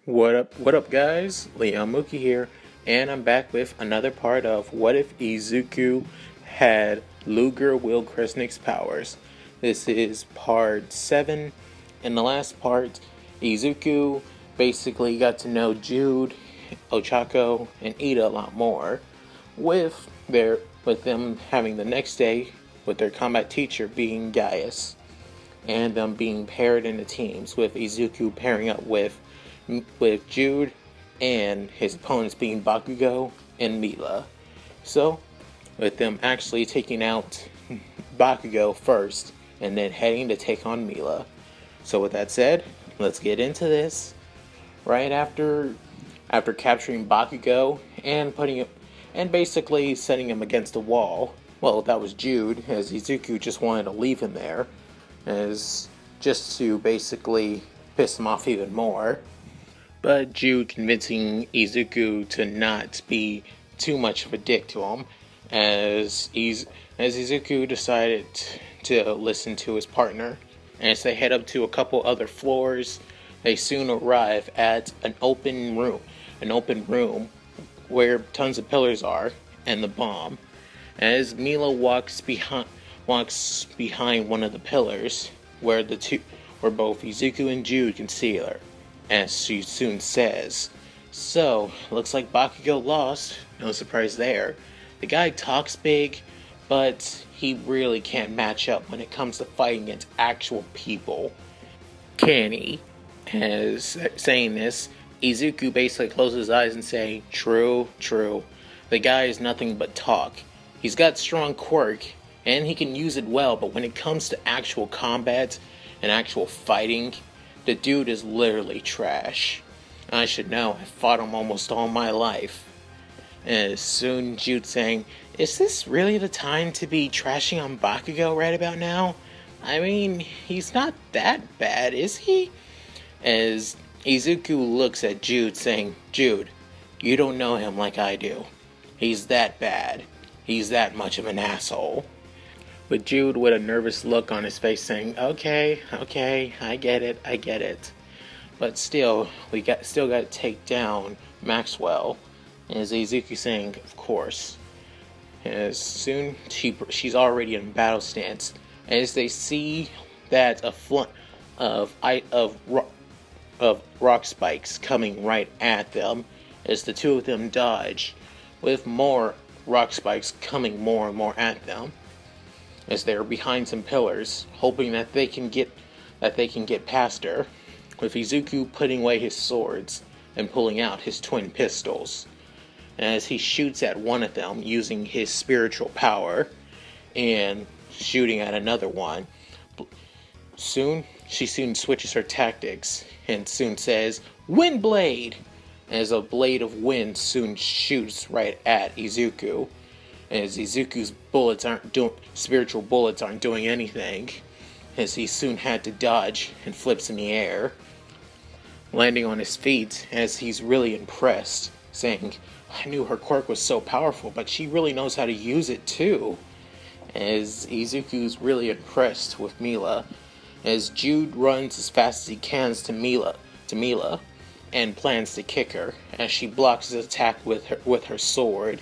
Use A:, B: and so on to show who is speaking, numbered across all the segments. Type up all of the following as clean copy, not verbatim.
A: What up, guys? Leon Mooky here, and I'm back with another part of What If Izuku Had Ludger Will Kresnik's Powers. This is part 7. In the last part, Izuku basically got to know Jude, Ochako, and Ida a lot more, with them having the next day with their combat teacher being Gaius, and them being paired into teams, with Izuku pairing up with Jude and his opponents being Bakugo and Milla. So, with them actually taking out Bakugo first and then heading to take on Milla. So with that said, let's get into this. Right after capturing Bakugo and basically setting him against a wall. Well, that was Jude, as Izuku just wanted to leave him there, as just to basically piss him off even more. But Jude convincing Izuku to not be too much of a dick to him, as Izuku decided to listen to his partner. And as they head up to a couple other floors, they soon arrive at an open room where tons of pillars are, and the bomb. As Milla walks behind one of the pillars, where both Izuku and Jude can see her. As she soon says, "So, looks like Bakugo lost. No surprise there. The guy talks big, but he really can't match up when it comes to fighting against actual people. Can he?" As saying this, Izuku basically closes his eyes and say, True. The guy is nothing but talk. He's got strong quirk, and he can use it well, but when it comes to actual combat and actual fighting, the dude is literally trash. I should know, I fought him almost all my life." And soon Jude saying, "Is this really the time to be trashing on Bakugo right about now? I mean, he's not that bad, is he?" As Izuku looks at Jude saying, "Jude, you don't know him like I do. He's that bad. He's that much of an asshole." With Jude with a nervous look on his face saying, Okay, I get it. But still, still got to take down Maxwell. As Izuku saying, "Of course." As soon she's already in battle stance, as they see that a flood of rock spikes coming right at them, as the two of them dodge, with more rock spikes coming more and more at them, as they're behind some pillars, hoping that they can get past her, with Izuku putting away his swords and pulling out his twin pistols, as he shoots at one of them using his spiritual power and shooting at another one. She soon switches her tactics and soon says, "Wind blade!" as a blade of wind soon shoots right at Izuku. As Izuku's spiritual bullets aren't doing anything, as he soon had to dodge and flips in the air, landing on his feet, as he's really impressed, saying, "I knew her quirk was so powerful, but she really knows how to use it too." As Izuku's really impressed with Milla, as Jude runs as fast as he can to Milla, and plans to kick her, as she blocks his attack with her sword,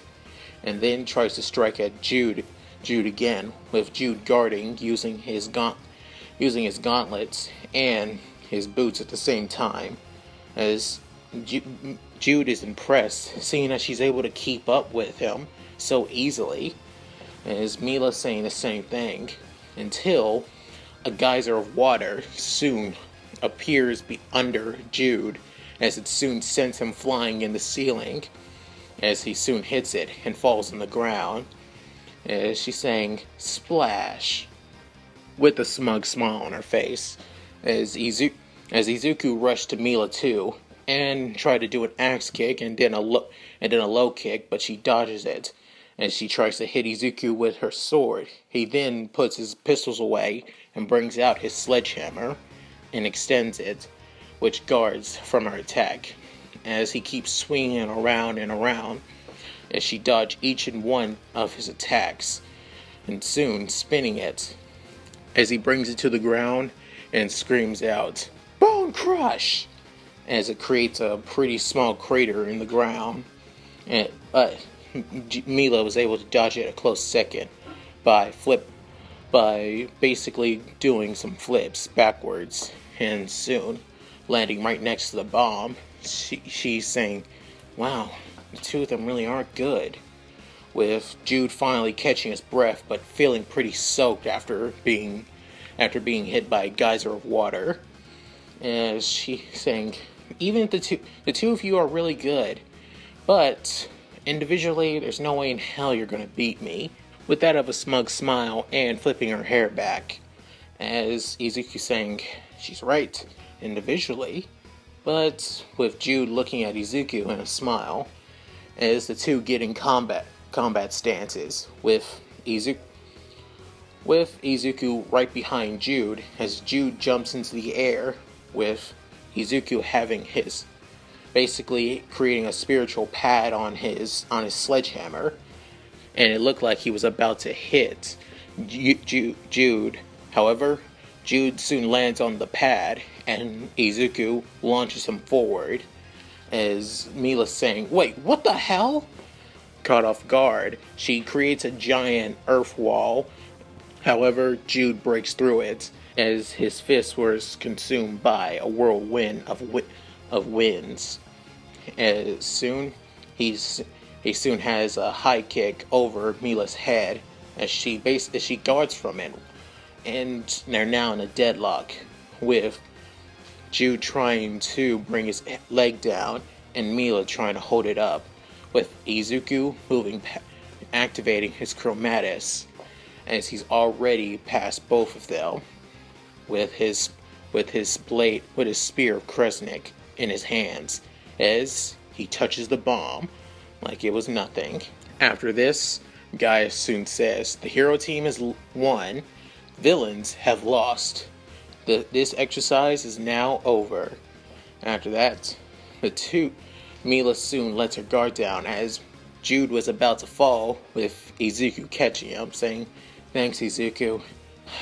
A: and then tries to strike at Jude again, with Jude guarding using his gauntlets and his boots at the same time. As Jude is impressed, seeing that she's able to keep up with him so easily. As Milla saying the same thing, until a geyser of water soon appears under Jude, as it soon sends him flying in the ceiling, as he soon hits it and falls on the ground, as she's saying, "Splash," with a smug smile on her face, as Izuku rushed to Milla too, and tried to do an axe kick and then a low kick, but she dodges it, as she tries to hit Izuku with her sword. He then puts his pistols away and brings out his sledgehammer and extends it, which guards from her attack, as he keeps swinging around and around, as she dodges each and one of his attacks, and soon spinning it, as he brings it to the ground and screams out, "Bone Crush!" as it creates a pretty small crater in the ground. And Milla was able to dodge it a close second by basically doing some flips backwards, and soon landing right next to the bomb. She's saying, "Wow, the two of them really aren't good." With Jude finally catching his breath, but feeling pretty soaked after being hit by a geyser of water. As she's saying, "Even if the two of you are really good, but individually, there's no way in hell you're gonna beat me." With that of a smug smile and flipping her hair back, as Izuku saying, "She's right, individually," but with Jude looking at Izuku and a smile, as the two get in combat stances, with Izuku right behind Jude, as Jude jumps into the air, with Izuku having basically creating a spiritual pad on his sledgehammer, and it looked like he was about to hit Jude. However, Jude soon lands on the pad, and Izuku launches him forward, as Milla's saying, "Wait, what the hell?" Caught off guard, she creates a giant earth wall. However, Jude breaks through it, as his fist was consumed by a whirlwind of winds. As soon he soon has a high kick over Milla's head, as she guards from it, and they're now in a deadlock, with Jude trying to bring his leg down and Milla trying to hold it up, with Izuku activating his chromatus, as he's already past both of them, with his spear of Kresnik in his hands, as he touches the bomb like it was nothing. After this, Gaius soon says, "The hero team has won, villains have lost. This exercise is now over." After that, Milla soon lets her guard down, as Jude was about to fall, with Izuku catching him, saying, "Thanks, Izuku,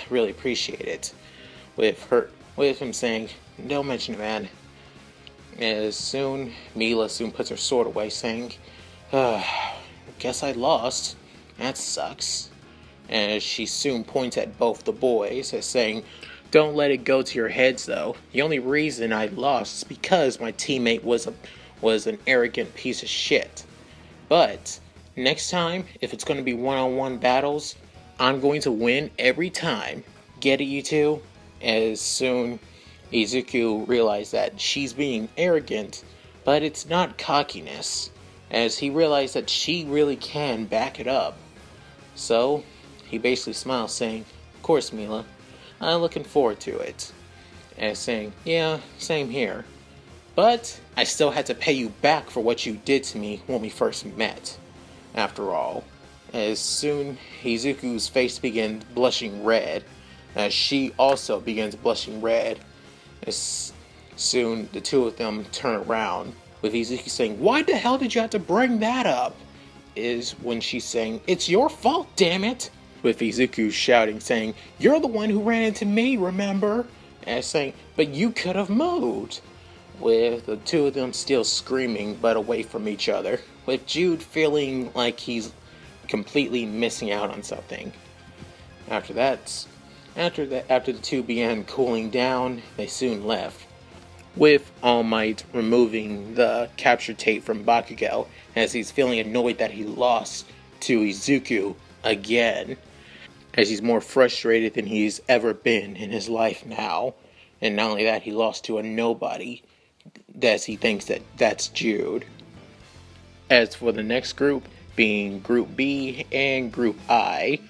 A: really appreciate it." With him saying, "Don't mention it, man." As Milla soon puts her sword away, saying, "Guess I lost. That sucks." As she soon points at both the boys, as saying, "Don't let it go to your heads, though. The only reason I lost is because my teammate was an arrogant piece of shit. But next time, if it's going to be one-on-one battles, I'm going to win every time. Get it, you two?" As soon Izuku realized that she's being arrogant, but it's not cockiness, as he realized that she really can back it up. So he basically smiles, saying, "Of course, Milla, I'm looking forward to it." And saying, "Yeah, same here. But I still had to pay you back for what you did to me when we first met, after all." As soon Izuku's face begins blushing red, as she also begins blushing red. As soon the two of them turn around, with Izuku saying, "Why the hell did you have to bring that up?" Is when she's saying, "It's your fault, damn it!" With Izuku shouting, saying, "You're the one who ran into me, remember?" And saying, "But you could have moved." With the two of them still screaming but away from each other, with Jude feeling like he's completely missing out on something. After the two began cooling down, they soon left, with All Might removing the capture tape from Bakugo, as he's feeling annoyed that he lost to Izuku again, as he's more frustrated than he's ever been in his life now. And not only that, he lost to a nobody, as he thinks that's Jude. As for the next group, being Group B and Group I,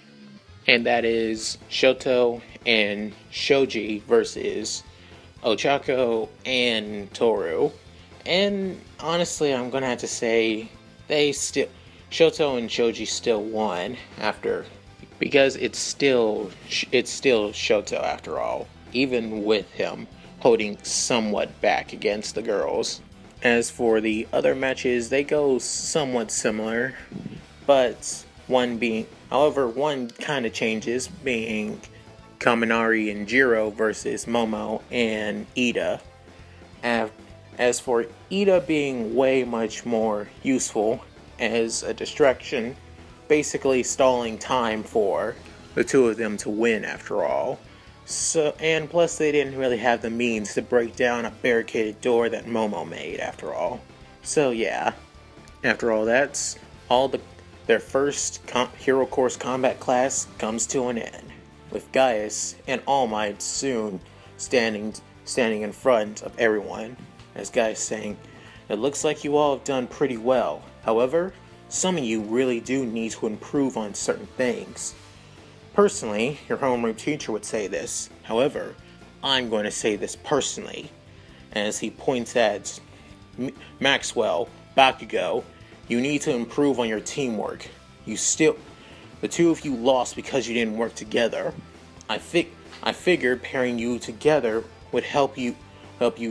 A: and that is Shoto and Shoji versus Ochako and Toru. And honestly, I'm gonna have to say Shoto and Shoji still won, because it's still Shoto after all, even with him holding somewhat back against the girls. As for the other matches, they go somewhat similar, but one kind of changes, being Kaminari and Jiro versus Momo and Ida. As for Ida being way much more useful as a distraction, basically stalling time for the two of them to win after all. So, and plus they didn't really have the means to break down a barricaded door that Momo made after all. So yeah, after all that's their first Hero Course combat class comes to an end, with Gaius and All Might soon standing in front of everyone, as Gaius saying, "It looks like you all have done pretty well. However, some of you really do need to improve on certain things. Personally, your homeroom teacher would say this. However, I'm going to say this personally," as he points at Maxwell, Bakugo. "You need to improve on your teamwork. The two of you lost because you didn't work together. I figured pairing you together would help you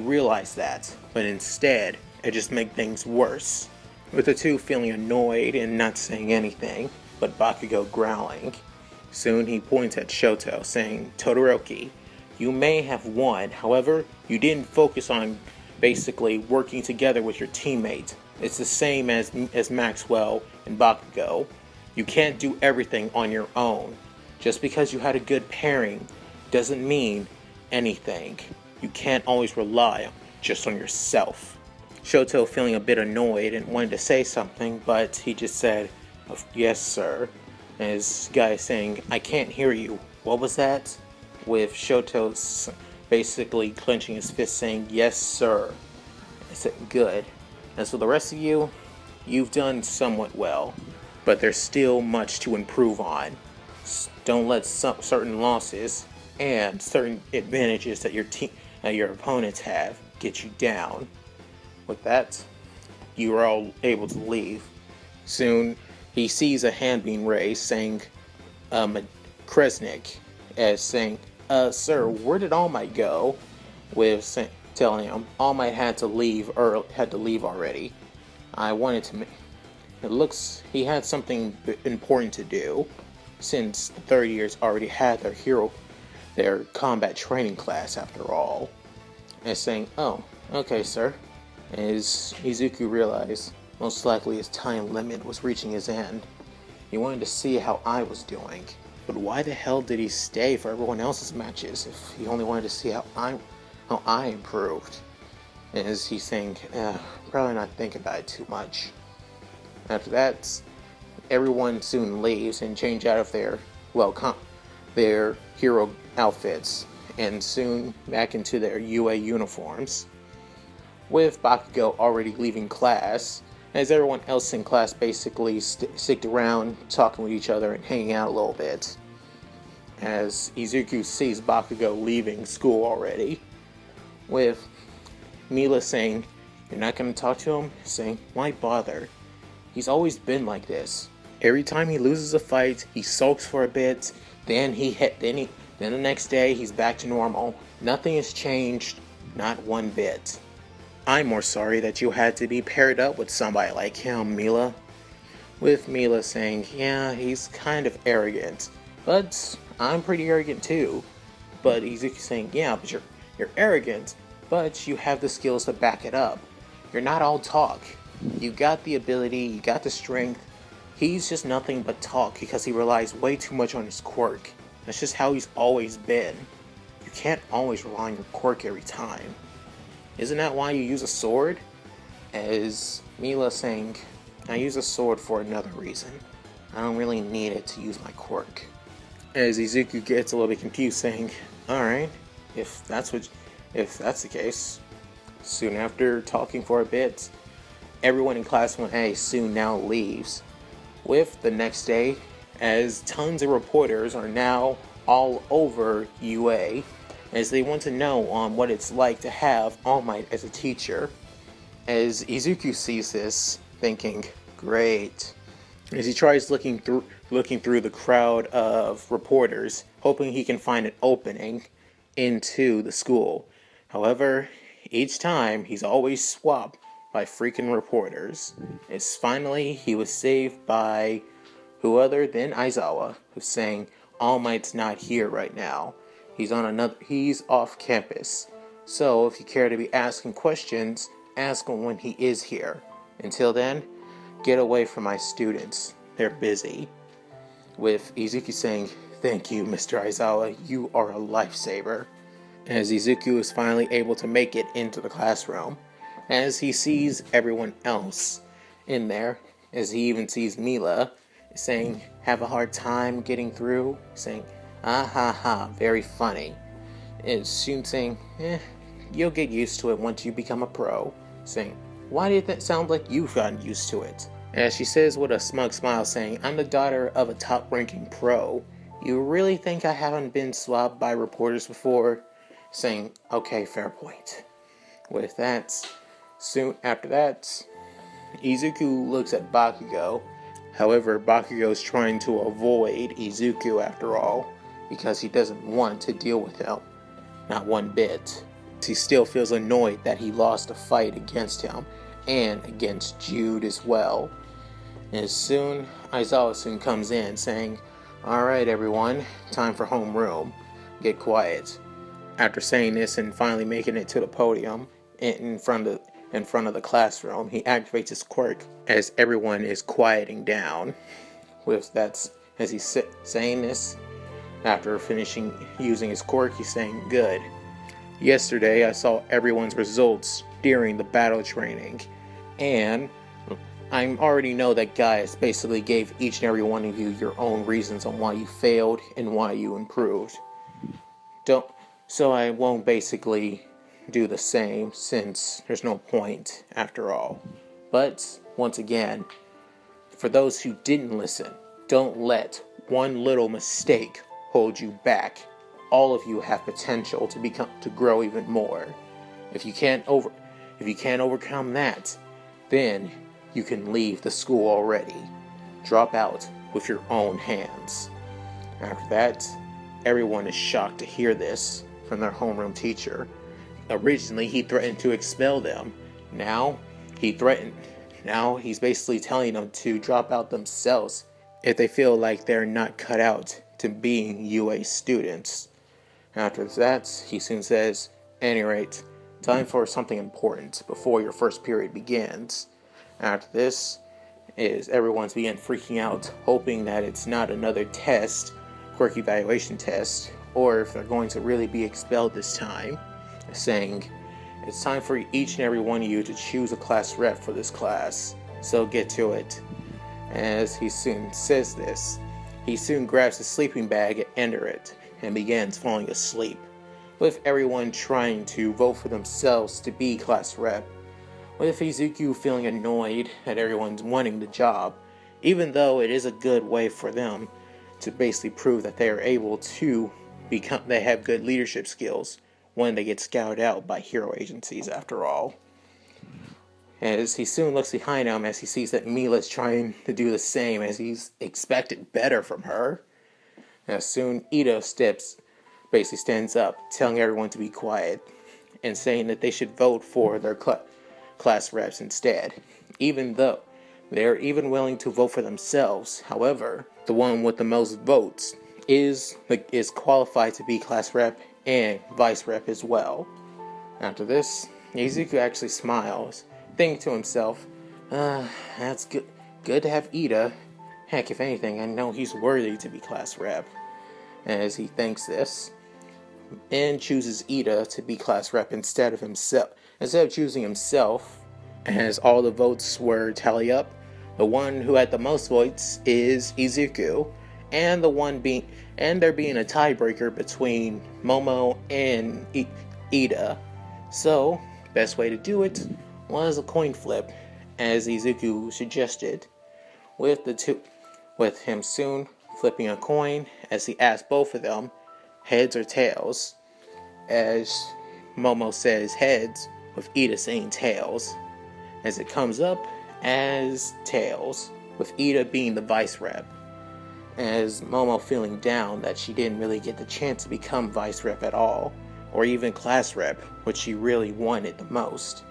A: realize that, but instead, it just made things worse." With the two feeling annoyed and not saying anything, but Bakugo growling. Soon he points at Shoto, saying, "Todoroki, you may have won, however, you didn't focus on basically working together with your teammate. It's the same as Maxwell and Bakugo. You can't do everything on your own. Just because you had a good pairing doesn't mean anything. You can't always rely just on yourself." Shoto feeling a bit annoyed and wanted to say something, but he just said, "Yes, sir." As Guy is saying, "I can't hear you. What was that?" With Shoto basically clenching his fist saying, "Yes, sir." I said, "Good. As for the rest of you, you've done somewhat well, but there's still much to improve on. Don't let certain losses and certain advantages that your opponents have get you down." With that, you are all able to leave. Soon, he sees a hand being raised saying, Kresnik, as saying, "Sir, where did All Might go?" With telling him All Might had to leave already. It looks he had something important to do, since the third years already had their combat training class after all. And saying, "Oh, okay, sir." As Izuku realized most likely his time limit was reaching his end, he wanted to see how I was doing. But why the hell did he stay for everyone else's matches if he only wanted to see how I improved? As he's saying, probably not think about it too much. After that, everyone soon leaves and change out of their hero outfits, and soon back into their UA uniforms. With Bakugo already leaving class, as everyone else in class basically sticked around, talking with each other and hanging out a little bit. As Izuku sees Bakugo leaving school already, with Milla saying, "You're not going to talk to him?" Saying, "Why bother? He's always been like this. Every time he loses a fight, he sulks for a bit, then the next day he's back to normal. Nothing has changed, not one bit. I'm more sorry that you had to be paired up with somebody like him, Milla." With Milla saying, "Yeah, he's kind of arrogant, but I'm pretty arrogant too." But Izuku saying, "Yeah, but you're arrogant, but you have the skills to back it up. You're not all talk. You got the ability, you got the strength. He's just nothing but talk because he relies way too much on his quirk. That's just how he's always been. You can't always rely on your quirk every time. Isn't that why you use a sword?" As Milla saying, "I use a sword for another reason. I don't really need it to use my quirk." As Izuku gets a little bit confused, saying, "Alright, if that's the case." Soon after talking for a bit, everyone in Class 1A soon now leaves. With the next day, as tons of reporters are now all over UA, as they want to know on what it's like to have All Might as a teacher. As Izuku sees this, thinking, "Great." As he tries looking through the crowd of reporters, hoping he can find an opening into the school. However, each time he's always swapped by freaking reporters. As finally he was saved by who other than Aizawa, who's saying All Might's not here right now. He's off campus. So if you care to be asking questions, ask him when he is here. Until then, get away from my students. They're busy. With Izuku saying, "Thank you, Mr. Aizawa. You are a lifesaver." As Izuku is finally able to make it into the classroom, as he sees everyone else in there, as he even sees Milla saying, "Have a hard time getting through," saying, "Ah ha ha, very funny." And soon saying, "You'll get used to it once you become a pro," saying, "Why did that sound like you've gotten used to it?" As she says with a smug smile saying, "I'm the daughter of a top-ranking pro. You really think I haven't been swabbed by reporters before?" Saying, "Okay, fair point." With that, soon after that, Izuku looks at Bakugo. However, Bakugo is trying to avoid Izuku after all, because he doesn't want to deal with him. Not one bit. He still feels annoyed that he lost a fight against him, and against Jude as well. And soon, Aizawa soon comes in saying, "Alright everyone, time for homeroom. Get quiet." After saying this and finally making it to the podium in front of the classroom, he activates his quirk as everyone is quieting down. With that, as he's saying this, after finishing using his quirk, he's saying, "Good. Yesterday I saw everyone's results during the battle training, and I already know that guys basically gave each and every one of you your own reasons on why you failed and why you improved. So I won't basically do the same, since there's no point after all. But once again, for those who didn't listen, don't let one little mistake hold you back. All of you have potential to grow even more. If you can't overcome that, then you can leave the school already. Drop out with your own hands." After that, everyone is shocked to hear this from their homeroom teacher. Originally, he threatened to expel them. Now he's basically telling them to drop out themselves if they feel like they're not cut out to being UA students. After that, he soon says, "Any rate, time for something important before your first period begins." After this, everyone's began freaking out, hoping that it's not another test, quirk evaluation test, or if they're going to really be expelled this time, saying, "It's time for each and every one of you to choose a class rep for this class, so get to it." As he soon says this, he soon grabs his sleeping bag and enters it, and begins falling asleep, with everyone trying to vote for themselves to be class rep, with Izuku feeling annoyed that everyone's wanting the job, even though it is a good way for them to basically prove that they are able to they have good leadership skills when they get scouted out by hero agencies after all. As he soon looks behind him as he sees that Milla is trying to do the same, as he's expected better from her. As soon Ito basically stands up, telling everyone to be quiet, and saying that they should vote for their class reps instead, even though they're even willing to vote for themselves. However, the one with the most votes is qualified to be class rep and vice rep as well. After this, Izuku actually smiles, thinking to himself, "That's good to have Ida. Heck, if anything, I know he's worthy to be class rep." As he thinks this, and chooses Ida to be class rep instead of choosing himself. As all the votes were tally up, the one who had the most votes is Izuku, and there being a tiebreaker between Momo and Ida. So, best way to do it was a coin flip, as Izuku suggested, with him soon flipping a coin as he asked both of them, heads or tails, as Momo says heads, with Ida saying tails, as it comes up as tails, with Ida being the vice rep, as Momo feeling down that she didn't really get the chance to become vice rep at all, or even class rep, which she really wanted the most.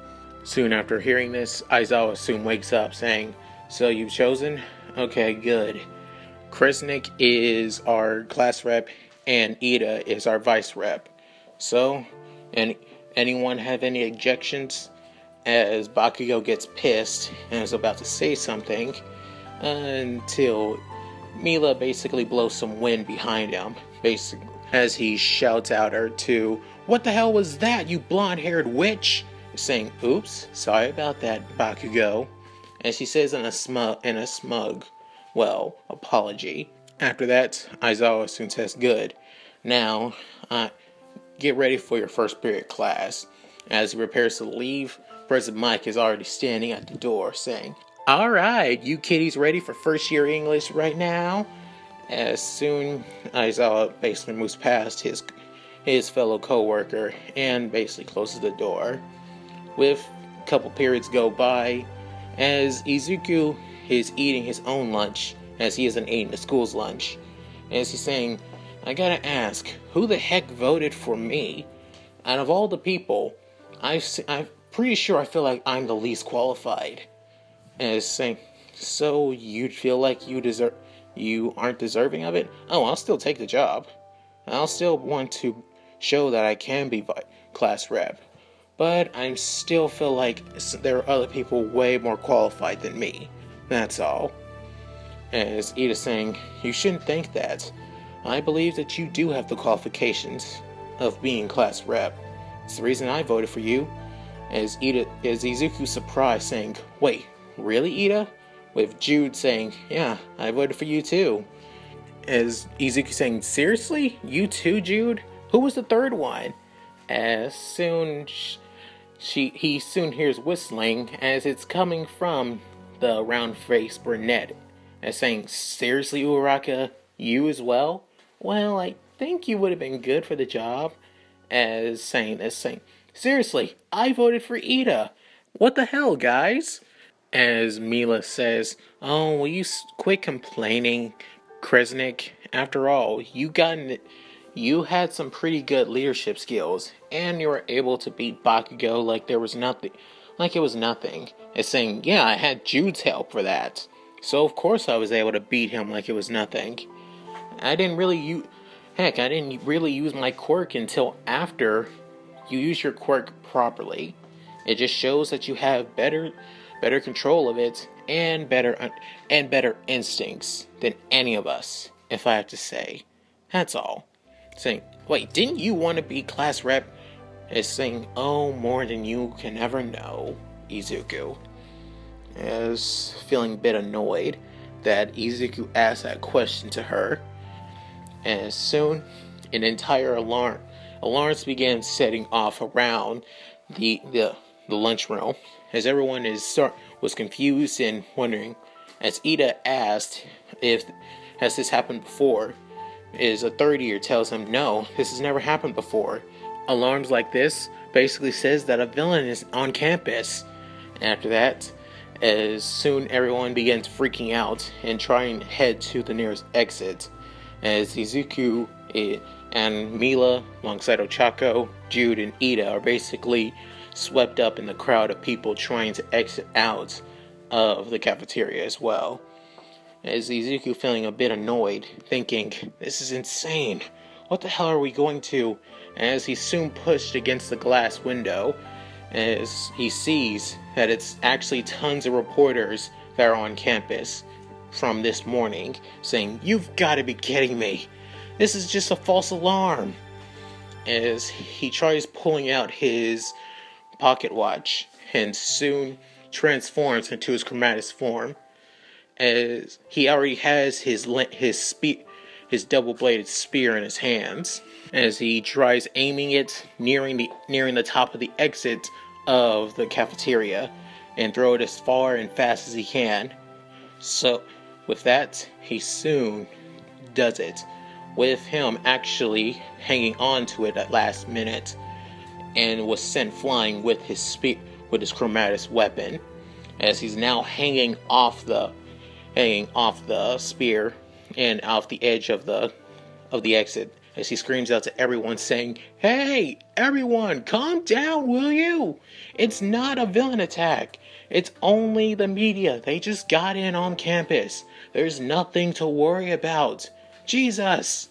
A: Soon after hearing this, Aizawa soon wakes up saying, "So you've chosen? Okay, good. Kresnik is our class rep and Ida is our vice rep. So, anyone have any objections? as Bakugo gets pissed and is about to say something until Milla basically blows some wind behind him, basically, as he shouts at her to, "What the hell was that, you blonde-haired witch?" Saying, "Oops, sorry about that, Bakugo." And she says in a smug, well, apology. After that, Aizawa soon says, "Good. Now, get ready for your first period class." As he prepares to leave, President Mike is already standing at the door saying, "Alright, you kiddies ready for first year English right now?" As soon Aizawa basically moves past his fellow co-worker and basically closes the door. With a couple periods go by, as Izuku is eating his own lunch, as he isn't eating the school's lunch, as he's saying, "I gotta ask, who the heck voted for me? Out of all the people, I'm pretty sure I feel like I'm the least qualified." And it's saying, "So you feel like you aren't deserving of it? Oh, I'll still take the job. I'll still want to show that I can be class rep. But I still feel like there are other people way more qualified than me. That's all." As Ida's saying, "You shouldn't think that. I believe that you do have the qualifications of being class rep. It's the reason I voted for you." As Izuku surprised, saying, "Wait, really, Ida?" With Jude saying, "Yeah, I voted for you too." As Izuku saying, "Seriously? You too, Jude? Who was the third one?" As soon he soon hears whistling as it's coming from the round-faced brunette, as saying, "Seriously, Uraraka, you as well? Well, I think you would have been good for the job." As saying, "Seriously, I voted for Ida. What the hell, guys?" As Milla says, "Oh, will you quit complaining, Kresnik? After all, you had some pretty good leadership skills, and you were able to beat Bakugo like it was nothing." It's saying, "Yeah, I had Jude's help for that. So of course I was able to beat him like it was nothing. I didn't really use my quirk until after you use your quirk properly. It just shows that you have better control of it and better instincts than any of us, if I have to say. That's all." Saying, "Wait, didn't you want to be class rep?" Is saying, "Oh, more than you can ever know, Izuku." Is feeling a bit annoyed that Izuku asked that question to her. And soon, an entire alarms began setting off around the lunchroom, as everyone was confused and wondering. As Ida asked if has this happened before, is a third year tells him, "No, this has never happened before. Alarms like this basically says that a villain is on campus." After that, as soon everyone begins freaking out and trying to head to the nearest exit, as Izuku and Milla, alongside Ochako, Jude, and Ida are basically swept up in the crowd of people trying to exit out of the cafeteria as well. As Izuku feeling a bit annoyed, thinking, "This is insane. What the hell are we going to?" As he's soon pushed against the glass window, as he sees that it's actually tons of reporters that are on campus from this morning, saying, "You've got to be kidding me. This is just a false alarm." As he tries pulling out his pocket watch and soon transforms into his chromatis form, as he already has his double-bladed spear in his hands, as he tries aiming it nearing the top of the exit of the cafeteria and throw it as far and fast as he can. So with that, he soon does it, with him actually hanging on to it at last minute, and was sent flying with his chromatis weapon, as he's now hanging off the spear and off the edge of the exit, as he screams out to everyone saying, "Hey, everyone, calm down, will you? It's not a villain attack. It's only the media. They just got in on campus. There's nothing to worry about. Jesus!"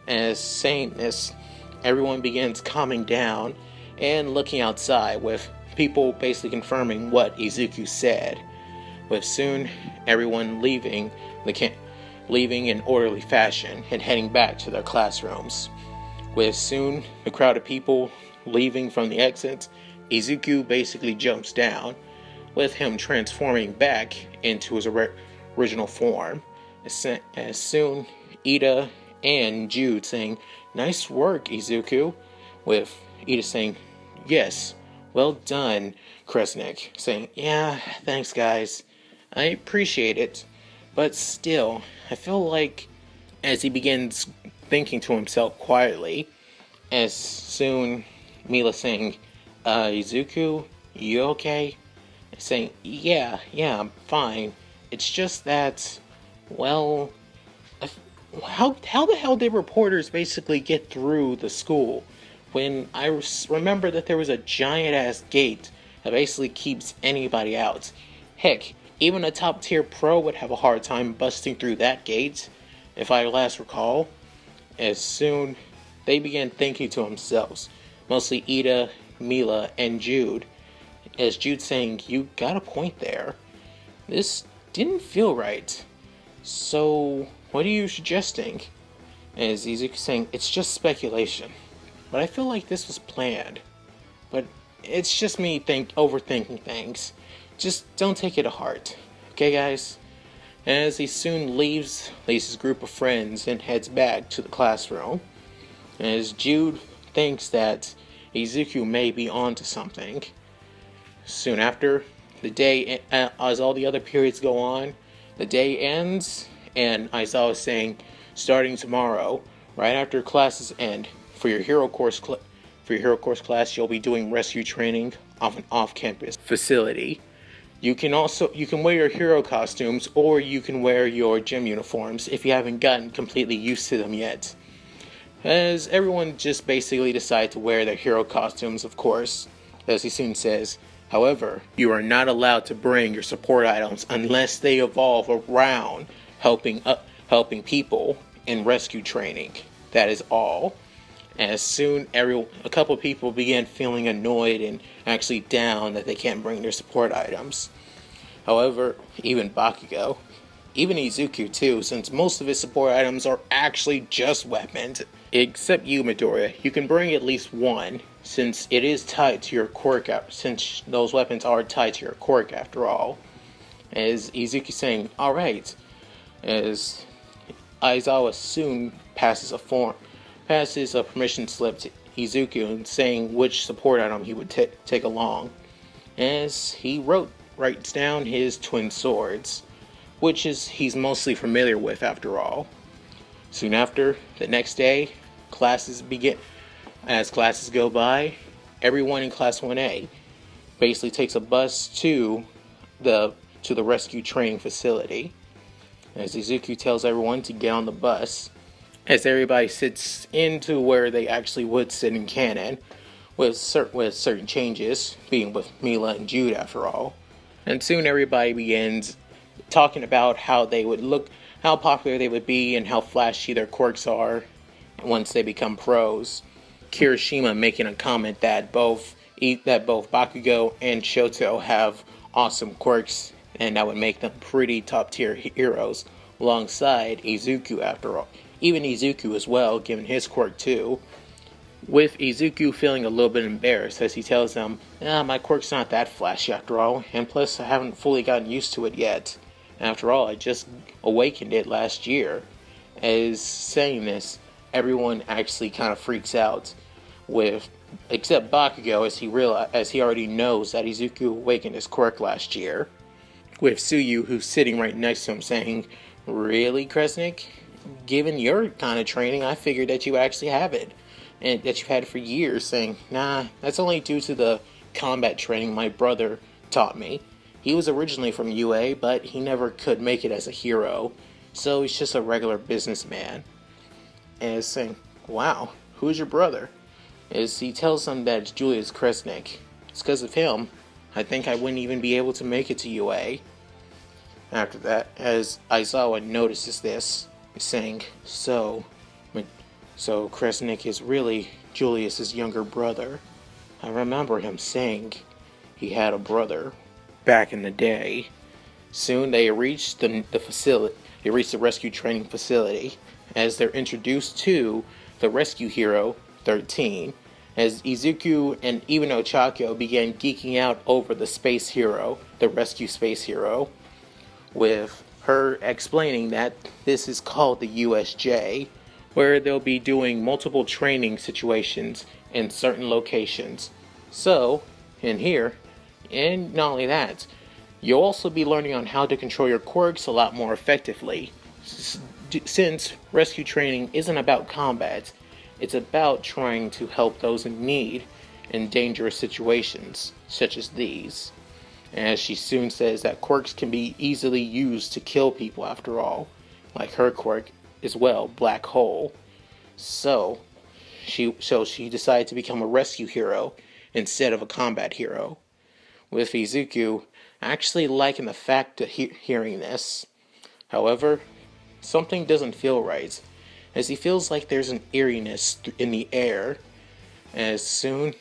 A: As saying this, everyone begins calming down and looking outside, with people basically confirming what Izuku said, with soon everyone leaving leaving in orderly fashion and heading back to their classrooms. With soon the crowd of people leaving from the exits, Izuku basically jumps down, with him transforming back into his original form. As soon Ida and Jude saying, "Nice work, Izuku," with Ida saying, "Yes, well done," Kresnik saying, "Yeah, thanks guys, I appreciate it, but still, I feel like," as he begins thinking to himself quietly, as soon Milla saying, "Izuku, you okay?" Saying, yeah, I'm fine. It's just that, well, how the hell did reporters basically get through the school when I remember that there was a giant ass gate that basically keeps anybody out? Heck, even a top tier pro would have a hard time busting through that gate, if I last recall. As soon they began thinking to themselves, mostly Ida, Milla, and Jude, as Jude saying, "You got a point there. This didn't feel right. So, what are you suggesting?" As Izuku saying, "It's just speculation. But I feel like this was planned. But it's just me overthinking things. Just don't take it to heart. Okay, guys?" As he soon leaves his group of friends and heads back to the classroom, as Jude thinks that Izuku may be onto something. Soon after, the day, as all the other periods go on, the day ends, and Aizawa is saying, "Starting tomorrow, right after classes end, for your hero course class, you'll be doing rescue training off an off-campus facility. You can wear your hero costumes, or you can wear your gym uniforms if you haven't gotten completely used to them yet." As everyone just basically decide to wear their hero costumes, of course, as he soon says, "However, you are not allowed to bring your support items unless they evolve around helping people in rescue training. That is all." As soon a couple people began feeling annoyed and actually down that they can't bring their support items. However, even Bakugo, even Izuku too, since most of his support items are actually just weapons. Except you, Midoriya, you can bring at least one, since it is tied to your quirk, since those weapons are tied to your quirk after all. As Izuku saying, "Alright," as Aizawa soon passes a permission slip to Izuku and saying which support item he would take along, as he writes down his twin swords, which he's mostly familiar with after all. Soon after, the next day, classes begin. As classes go by, everyone in Class 1A basically takes a bus to the rescue training facility. As Izuku tells everyone to get on the bus, as everybody sits into where they actually would sit in canon, with certain changes, being with Milla and Jude after all. And soon everybody begins talking about how they would look, how popular they would be, and how flashy their quirks are once they become pros. Kirishima making a comment that both Bakugo and Shoto have awesome quirks, and that would make them pretty top tier heroes, alongside Izuku after all. Even Izuku as well, given his quirk too. With Izuku feeling a little bit embarrassed as he tells them, "My quirk's not that flashy after all, and plus I haven't fully gotten used to it yet. After all, I just awakened it last year." As saying this, everyone actually kind of freaks out, except Bakugo, as he already knows that Izuku awakened his quirk last year. With Tsuyu, who's sitting right next to him, saying, "Really, Kresnik? Given your kind of training, I figured that you actually have it, and that you've had it for years," saying, "Nah, that's only due to the combat training my brother taught me. He was originally from UA, but he never could make it as a hero, so he's just a regular businessman." And saying, "Wow, who's your brother?" As he tells them that it's Julius Kresnik. "It's because of him. I think I wouldn't even be able to make it to UA." After that, as Aizawa notices this, saying, So Kresnik is really Julius's younger brother. I remember him saying he had a brother back in the day. Soon they reached the facility. They reached the rescue training facility as they're introduced to the rescue hero 13. As Izuku and even Ochako began geeking out over the space hero, the rescue space hero, with her explaining that this is called the USJ, where they'll be doing multiple training situations in certain locations. So, in here, and not only that, you'll also be learning on how to control your quirks a lot more effectively. Since rescue training isn't about combat, it's about trying to help those in need in dangerous situations, such as these. As she soon says that quirks can be easily used to kill people after all, like her quirk as well, Black Hole. So she decided to become a rescue hero instead of a combat hero, with Izuku actually liking the fact of hearing this. However, something doesn't feel right, as he feels like there's an eeriness in the air. As soon,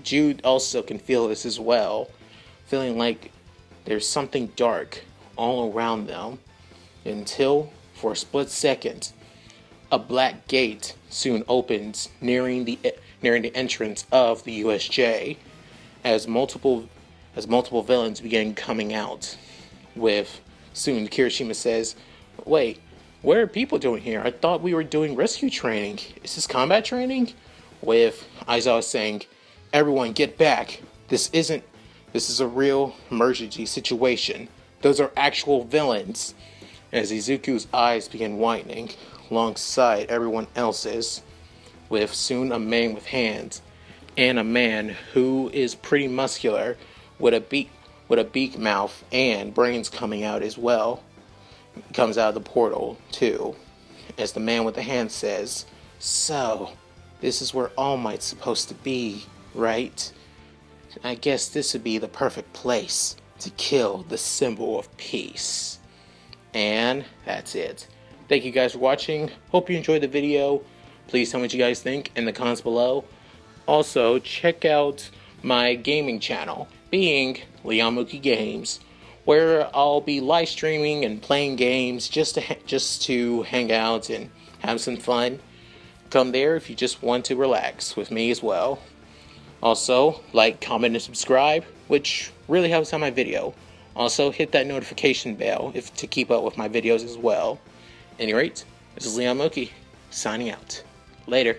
A: Jude also can feel this as well, feeling like there's something dark all around them, until, for a split second, a black gate soon opens nearing the entrance of the USJ, as multiple villains begin coming out. With soon Kirishima says, "Wait, what are people doing here? I thought we were doing rescue training. Is this combat training?" With Aizawa saying, "Everyone get back. This is a real emergency situation. Those are actual villains." As Izuku's eyes begin widening alongside everyone else's, with soon a man with hands, and a man who is pretty muscular with a beak mouth and brains coming out as well. Comes out of the portal too. As the man with the hand says, "So, this is where All Might's supposed to be, right? I guess this would be the perfect place to kill the symbol of peace." And that's it. Thank you guys for watching. Hope you enjoyed the video. Please tell me what you guys think in the comments below. Also, check out my gaming channel, being Mooky Games, where I'll be live streaming and playing games just to hang out and have some fun. Come there if you just want to relax with me as well. Also, like, comment, and subscribe, which really helps out my video. Also, hit that notification bell to keep up with my videos as well. At any rate, this is Mooky, signing out. Later.